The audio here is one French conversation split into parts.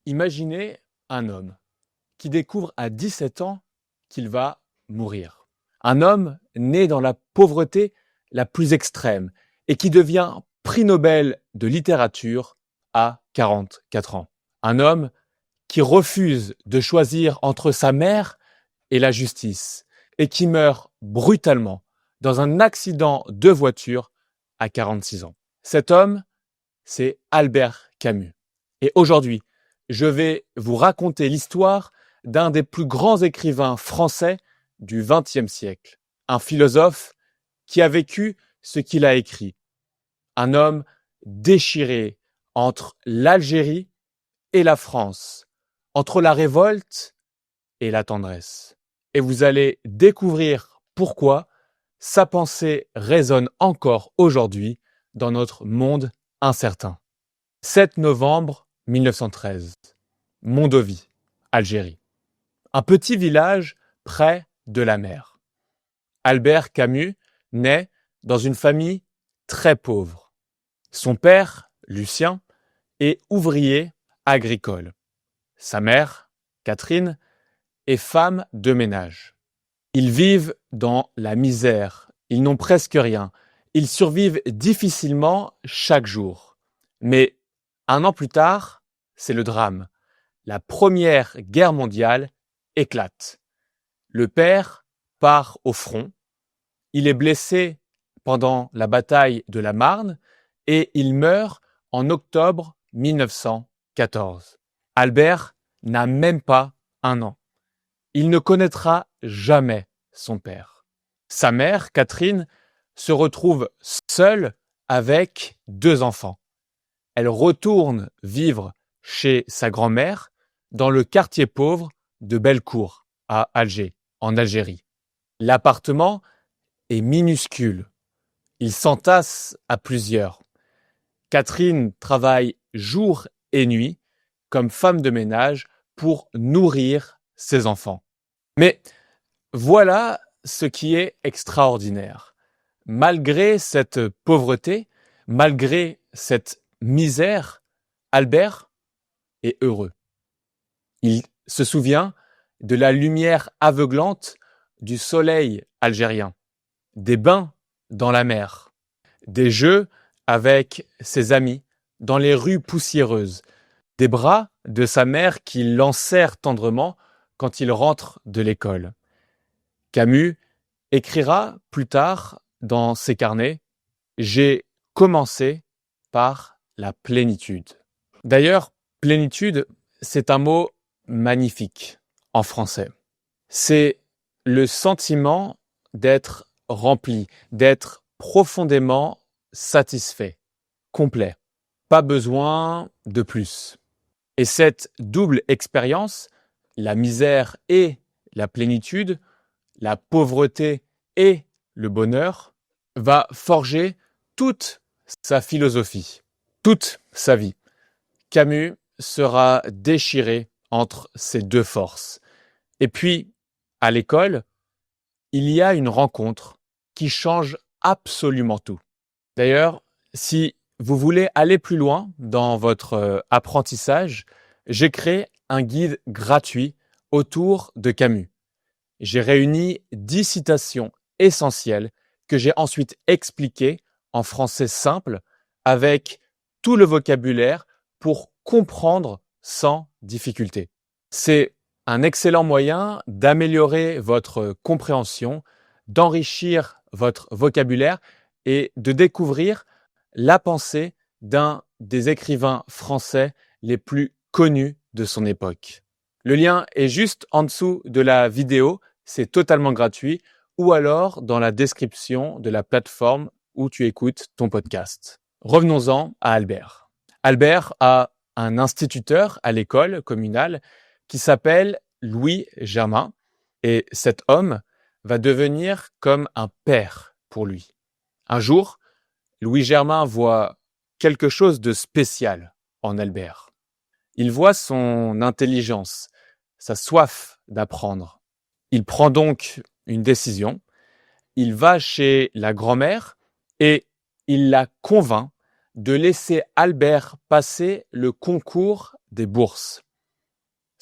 Imaginez un homme qui découvre à 17 ans qu'il va mourir. Un homme né dans la pauvreté la plus extrême et qui devient prix Nobel de littérature à 44 ans. Un homme qui refuse de choisir entre sa mère et la justice et qui meurt brutalement dans un accident de voiture à 46 ans. Cet homme, c'est Albert Camus. Et aujourd'hui, je vais vous raconter l'histoire d'un des plus grands écrivains français du XXe siècle. Un philosophe qui a vécu ce qu'il a écrit. Un homme déchiré entre l'Algérie et la France, entre la révolte et la tendresse. Et vous allez découvrir pourquoi sa pensée résonne encore aujourd'hui dans notre monde incertain. 7 novembre 1913, Mondovi, Algérie. Un petit village près de la mer. Albert Camus naît dans une famille très pauvre. Son père, Lucien, est ouvrier agricole. Sa mère, Catherine, est femme de ménage. Ils vivent dans la misère. Ils n'ont presque rien. Ils survivent difficilement chaque jour. Mais un an plus tard, c'est le drame. La Première Guerre mondiale éclate. Le père part au front. Il est blessé pendant la bataille de la Marne et il meurt en octobre 1914. Albert n'a même pas 1 an. Il ne connaîtra jamais son père. Sa mère, Catherine, se retrouve seule avec 2 enfants. Elle retourne vivre chez sa grand-mère dans le quartier pauvre de Bellecour, à Alger, en Algérie. L'appartement est minuscule. Il s'entasse à plusieurs. Catherine travaille jour et nuit comme femme de ménage pour nourrir ses enfants. Mais voilà ce qui est extraordinaire. Malgré cette pauvreté, malgré cette misère, Albert est heureux. Il se souvient de la lumière aveuglante du soleil algérien, des bains dans la mer, des jeux avec ses amis dans les rues poussiéreuses, des bras de sa mère qui l'enserrent tendrement quand il rentre de l'école. Camus écrira plus tard dans ses carnets « J'ai commencé par la plénitude ». D'ailleurs, plénitude, c'est un mot magnifique en français. C'est le sentiment d'être rempli, d'être profondément satisfait, complet. Pas besoin de plus. Et cette double expérience, la misère et la plénitude, la pauvreté et le bonheur, va forger toute sa philosophie, toute sa vie. Camus sera déchiré entre ces deux forces. Et puis, à l'école, il y a une rencontre qui change absolument tout. D'ailleurs, si vous voulez aller plus loin dans votre apprentissage, j'ai créé un guide gratuit autour de Camus. J'ai réuni 10 citations essentielles que j'ai ensuite expliquées en français simple avec tout le vocabulaire pour comprendre sans difficulté. C'est un excellent moyen d'améliorer votre compréhension, d'enrichir votre vocabulaire et de découvrir la pensée d'un des écrivains français les plus connus de son époque. Le lien est juste en dessous de la vidéo, c'est totalement gratuit, ou alors dans la description de la plateforme où tu écoutes ton podcast. Revenons-en à Albert. Albert a un instituteur à l'école communale qui s'appelle Louis Germain, et cet homme va devenir comme un père pour lui. Un jour, Louis Germain voit quelque chose de spécial en Albert. Il voit son intelligence, sa soif d'apprendre. Il prend donc une décision. Il va chez la grand-mère et il la convainc de laisser Albert passer le concours des bourses.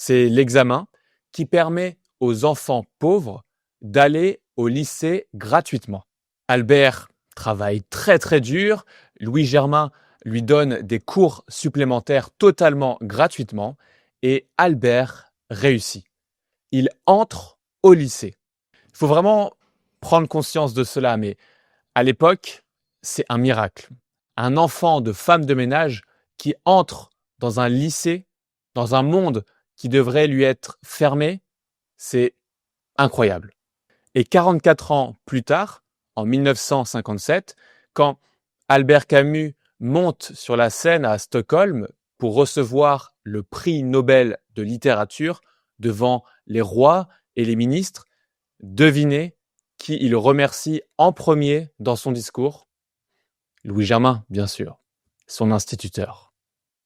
C'est l'examen qui permet aux enfants pauvres d'aller au lycée gratuitement. Albert travaille très très dur, Louis Germain lui donne des cours supplémentaires totalement gratuitement et Albert réussit. Il entre au lycée. Il faut vraiment prendre conscience de cela, mais à l'époque, c'est un miracle. Un enfant de femme de ménage qui entre dans un lycée, dans un monde qui devrait lui être fermé, c'est incroyable. Et 44 ans plus tard, en 1957, quand Albert Camus monte sur la scène à Stockholm pour recevoir le prix Nobel de littérature devant les rois et les ministres, devinez qui il remercie en premier dans son discours? Louis Germain, bien sûr, son instituteur.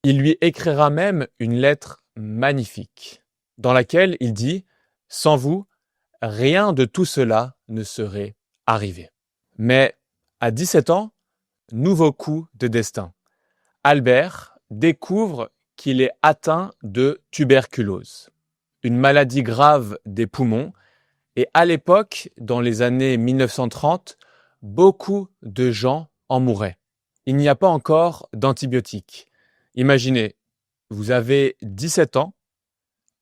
Il lui écrira même une lettre magnifique dans laquelle il dit « Sans vous, rien de tout cela ne serait arrivé. » Mais à 17 ans, nouveau coup de destin. Albert découvre qu'il est atteint de tuberculose, une maladie grave des poumons. Et à l'époque, dans les années 1930, beaucoup de gens en mouraient. Il n'y a pas encore d'antibiotiques. Imaginez, vous avez 17 ans,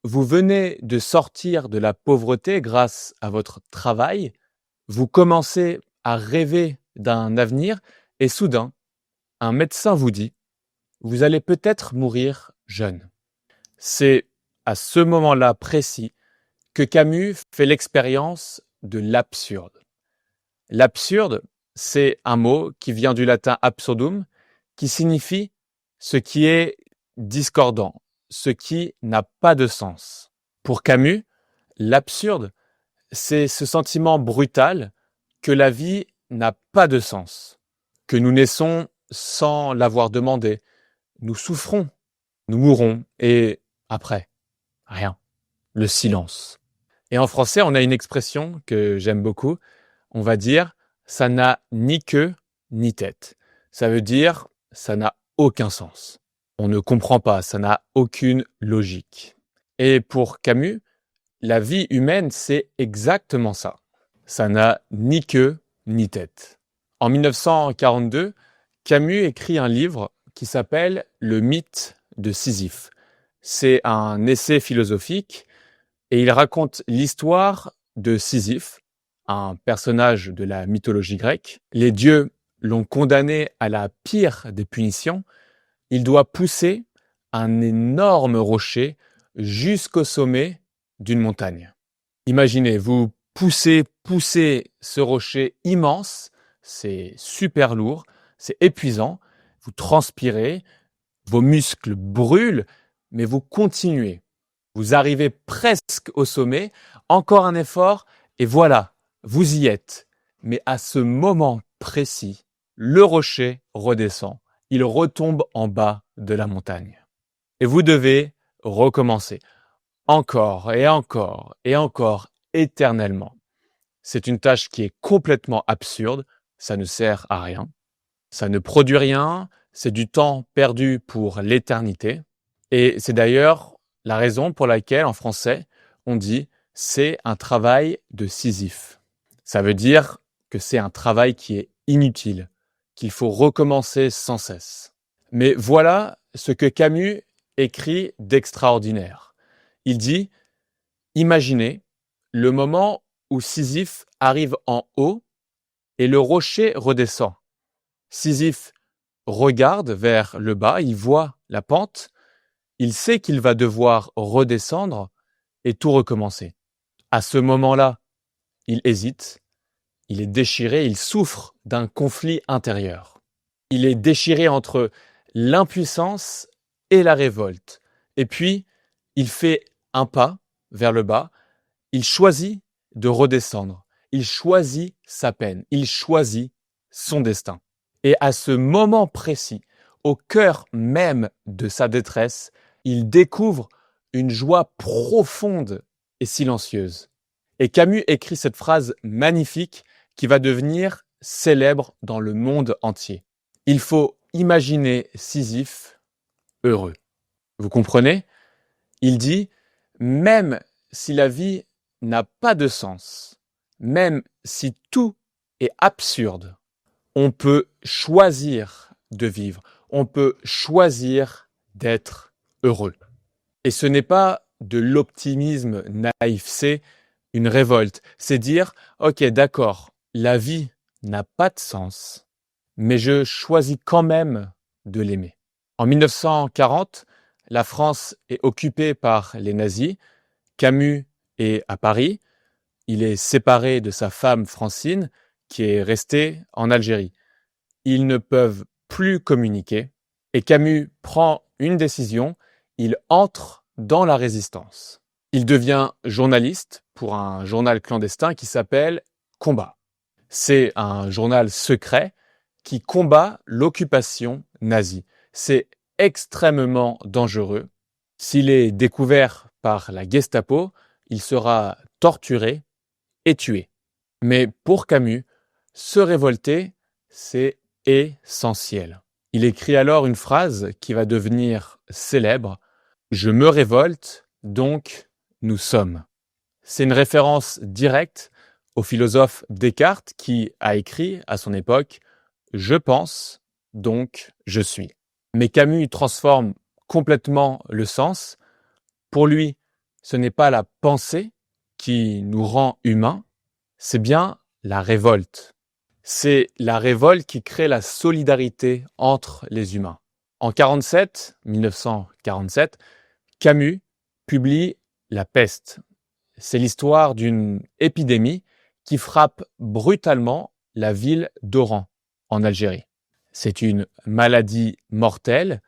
vous venez de sortir de la pauvreté grâce à votre travail, vous commencez à rêver d'un avenir et soudain, un médecin vous dit « Vous allez peut-être mourir jeune ». C'est à ce moment-là précis que Camus fait l'expérience de l'absurde. L'absurde, c'est un mot qui vient du latin absurdum, qui signifie ce qui est discordant, ce qui n'a pas de sens. Pour Camus, l'absurde, c'est ce sentiment brutal que la vie n'a pas de sens, que nous naissons sans l'avoir demandé, nous souffrons, nous mourrons, et après, rien, le silence. Et en français, on a une expression que j'aime beaucoup. On va dire « ça n'a ni queue ni tête ». Ça veut dire « ça n'a aucun sens ». On ne comprend pas, ça n'a aucune logique. Et pour Camus, la vie humaine, c'est exactement ça. Ça n'a ni queue ni tête. En 1942, Camus écrit un livre qui s'appelle « Le mythe de Sisyphe ». C'est un essai philosophique et il raconte l'histoire de Sisyphe, un personnage de la mythologie grecque. Les dieux l'ont condamné à la pire des punitions. Il doit pousser un énorme rocher jusqu'au sommet d'une montagne. Imaginez, vous poussez ce rocher immense, c'est super lourd, c'est épuisant, vous transpirez, vos muscles brûlent, mais vous continuez. Vous arrivez presque au sommet, encore un effort, et voilà, vous y êtes. Mais à ce moment précis, le rocher redescend. Il retombe en bas de la montagne. Et vous devez recommencer. Encore et encore et encore, éternellement. C'est une tâche qui est complètement absurde, ça ne sert à rien. Ça ne produit rien, c'est du temps perdu pour l'éternité. Et c'est d'ailleurs la raison pour laquelle, en français, on dit « c'est un travail de Sisyphe ». Ça veut dire que c'est un travail qui est inutile, qu'il faut recommencer sans cesse. Mais voilà ce que Camus écrit d'extraordinaire. Il dit « Imaginez le moment où Sisyphe arrive en haut et le rocher redescend. Sisyphe regarde vers le bas, il voit la pente, il sait qu'il va devoir redescendre et tout recommencer. À ce moment-là, il hésite, il est déchiré, il souffre d'un conflit intérieur. Il est déchiré entre l'impuissance et la révolte. Et puis, il fait un pas vers le bas, il choisit de redescendre, il choisit sa peine, il choisit son destin. Et à ce moment précis, au cœur même de sa détresse, il découvre une joie profonde et silencieuse. Et Camus écrit cette phrase magnifique qui va devenir célèbre dans le monde entier. Il faut imaginer Sisyphe heureux. Vous comprenez? Il dit même si la vie n'a pas de sens, même si tout est absurde, on peut choisir de vivre, on peut choisir d'être heureux. Et ce n'est pas de l'optimisme naïf, c'est une révolte. C'est dire, ok, d'accord, la vie n'a pas de sens, mais je choisis quand même de l'aimer. En 1940, la France est occupée par les nazis. Camus est à Paris. Il est séparé de sa femme Francine, qui est restée en Algérie. Ils ne peuvent plus communiquer et Camus prend une décision. Il entre dans la résistance. Il devient journaliste pour un journal clandestin qui s'appelle Combat. C'est un journal secret qui combat l'occupation nazie. C'est extrêmement dangereux. S'il est découvert par la Gestapo, il sera torturé et tué. Mais pour Camus, se révolter, c'est essentiel. Il écrit alors une phrase qui va devenir célèbre. « Je me révolte, donc nous sommes ». C'est une référence directe au philosophe Descartes qui a écrit à son époque « Je pense, donc je suis ». Mais Camus transforme complètement le sens. Pour lui, ce n'est pas la pensée qui nous rend humains, c'est bien la révolte. C'est la révolte qui crée la solidarité entre les humains. En 1947, Camus publie La peste. C'est l'histoire d'une épidémie qui frappe brutalement la ville d'Oran, en Algérie. C'est une maladie mortelle,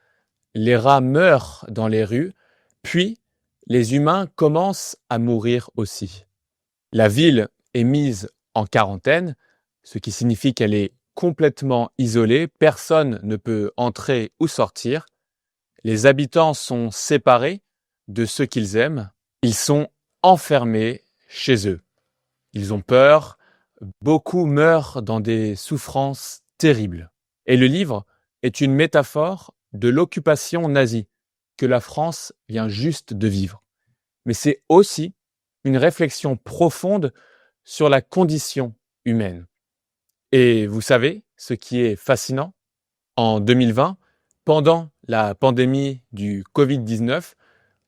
les rats meurent dans les rues, puis les humains commencent à mourir aussi. La ville est mise en quarantaine, ce qui signifie qu'elle est complètement isolée, personne ne peut entrer ou sortir. Les habitants sont séparés de ceux qu'ils aiment, ils sont enfermés chez eux. Ils ont peur, beaucoup meurent dans des souffrances terribles. Et le livre est une métaphore de l'occupation nazie que la France vient juste de vivre. Mais c'est aussi une réflexion profonde sur la condition humaine. Et vous savez, ce qui est fascinant, en 2020, pendant la pandémie du Covid-19,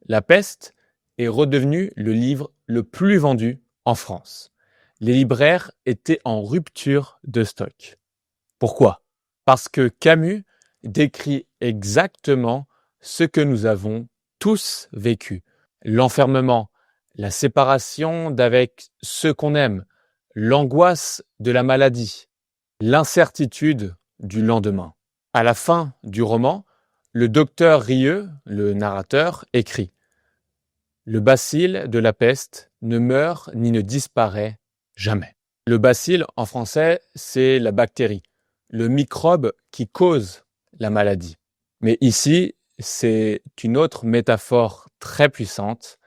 La peste est redevenu le livre le plus vendu en France. Les libraires étaient en rupture de stock. Pourquoi ? Parce que Camus décrit exactement ce que nous avons tous vécu. L'enfermement, la séparation d'avec ceux qu'on aime, l'angoisse de la maladie, l'incertitude du lendemain. À la fin du roman, le docteur Rieux, le narrateur, écrit « Le bacille de la peste ne meurt ni ne disparaît jamais ». Le bacille, en français, c'est la bactérie, le microbe qui cause la maladie. Mais ici, c'est une autre métaphore très puissante.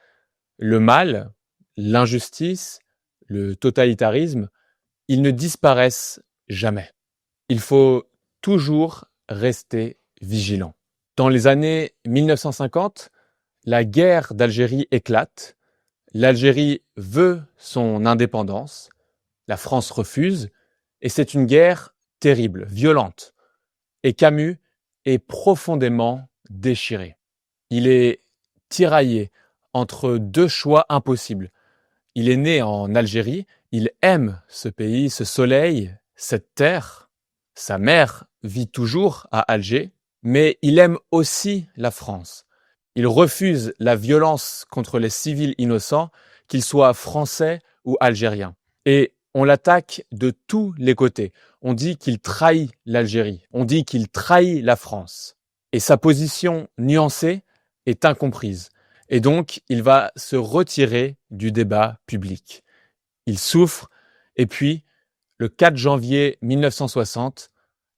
Le mal, l'injustice, le totalitarisme, ils ne disparaissent jamais. Il faut toujours rester vigilant. Dans les années 1950, la guerre d'Algérie éclate. L'Algérie veut son indépendance. La France refuse. Et c'est une guerre terrible, violente. Et Camus est profondément déchiré. Il est tiraillé entre deux choix impossibles. Il est né en Algérie, il aime ce pays, ce soleil, cette terre. Sa mère vit toujours à Alger, mais il aime aussi la France. Il refuse la violence contre les civils innocents, qu'ils soient français ou algériens. Et on l'attaque de tous les côtés. On dit qu'il trahit l'Algérie, on dit qu'il trahit la France. Et sa position nuancée est incomprise. Et donc, il va se retirer du débat public. Il souffre, et puis, le 4 janvier 1960,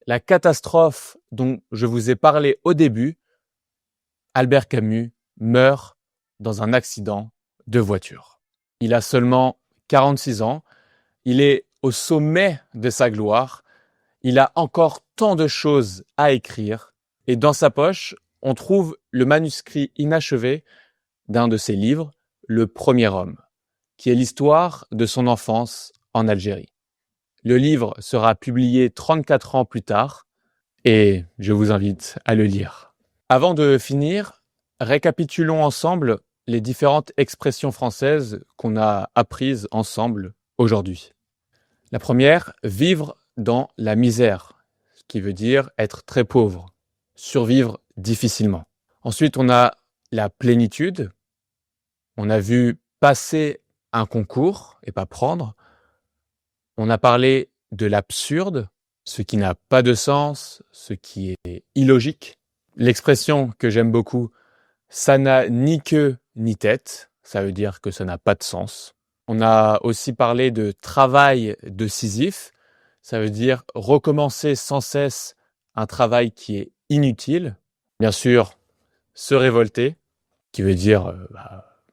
la catastrophe dont je vous ai parlé au début, Albert Camus meurt dans un accident de voiture. Il a seulement 46 ans, il est au sommet de sa gloire, il a encore tant de choses à écrire, et dans sa poche, on trouve le manuscrit inachevé d'un de ses livres, le premier homme, qui est l'histoire de son enfance en Algérie. Le livre sera publié 34 ans plus tard et je vous invite à le lire. Avant de finir, récapitulons ensemble les différentes expressions françaises qu'on a apprises ensemble aujourd'hui. La première, vivre dans la misère, ce qui veut dire être très pauvre, survivre difficilement. Ensuite, on a la plénitude. On a vu passer un concours et pas prendre. On a parlé de l'absurde, ce qui n'a pas de sens, ce qui est illogique. L'expression que j'aime beaucoup, ça n'a ni queue ni tête, ça veut dire que ça n'a pas de sens. On a aussi parlé de travail de Sisyphe, ça veut dire recommencer sans cesse un travail qui est inutile. Bien sûr, se révolter, qui veut dire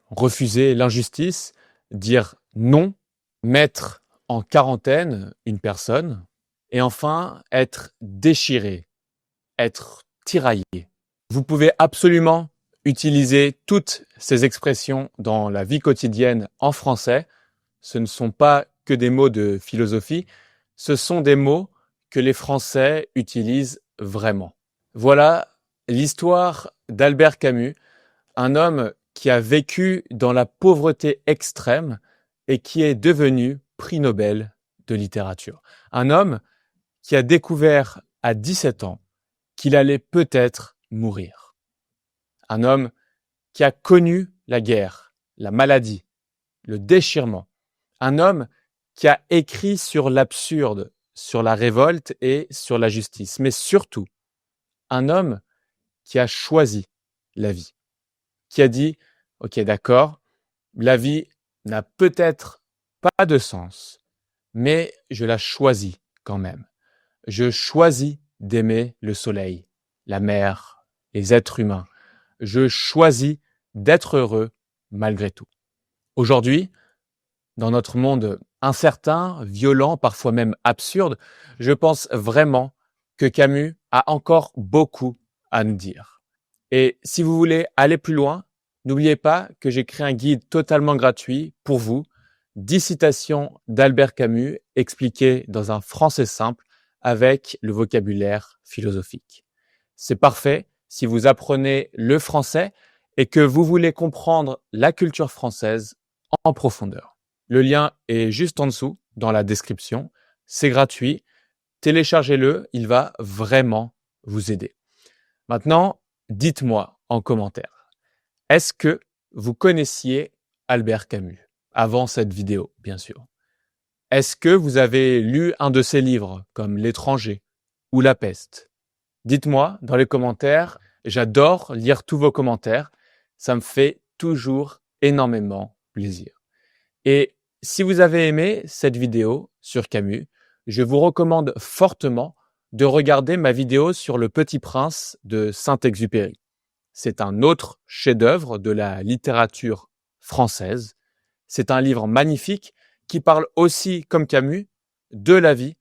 refuser l'injustice, dire non, mettre en quarantaine une personne, et enfin être déchiré, être tiraillé. Vous pouvez absolument utiliser toutes ces expressions dans la vie quotidienne en français. Ce ne sont pas que des mots de philosophie, ce sont des mots que les Français utilisent vraiment. Voilà l'histoire d'Albert Camus, un homme qui a vécu dans la pauvreté extrême et qui est devenu prix Nobel de littérature. Un homme qui a découvert à 17 ans qu'il allait peut-être mourir. Un homme qui a connu la guerre, la maladie, le déchirement. Un homme qui a écrit sur l'absurde, sur la révolte et sur la justice. Mais surtout, un homme qui a choisi la vie. Qui a dit, ok, d'accord, la vie n'a peut-être pas de sens, mais je la choisis quand même. Je choisis d'aimer le soleil, la mer, les êtres humains. Je choisis d'être heureux malgré tout. Aujourd'hui, dans notre monde incertain, violent, parfois même absurde, je pense vraiment que Camus a encore beaucoup à nous dire. Et si vous voulez aller plus loin, n'oubliez pas que j'ai créé un guide totalement gratuit pour vous, 10 citations d'Albert Camus expliquées dans un français simple avec le vocabulaire philosophique. C'est parfait si vous apprenez le français et que vous voulez comprendre la culture française en profondeur. Le lien est juste en dessous dans la description. C'est gratuit. Téléchargez-le, il va vraiment vous aider. Maintenant, dites-moi en commentaire, est-ce que vous connaissiez Albert Camus avant cette vidéo, bien sûr? Est-ce que vous avez lu un de ses livres comme L'étranger ou La peste? Dites-moi dans les commentaires, j'adore lire tous vos commentaires, ça me fait toujours énormément plaisir. Et si vous avez aimé cette vidéo sur Camus, je vous recommande fortement de regarder ma vidéo sur Le Petit Prince de Saint-Exupéry. C'est un autre chef-d'œuvre de la littérature française. C'est un livre magnifique qui parle aussi, comme Camus, de la vie,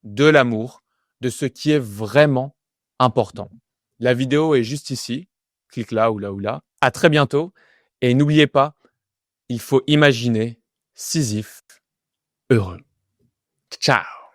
de l'amour, de ce qui est vraiment important. La vidéo est juste ici. Clique là ou là ou là. À très bientôt. Et n'oubliez pas, il faut imaginer Sisyphe heureux. Ciao!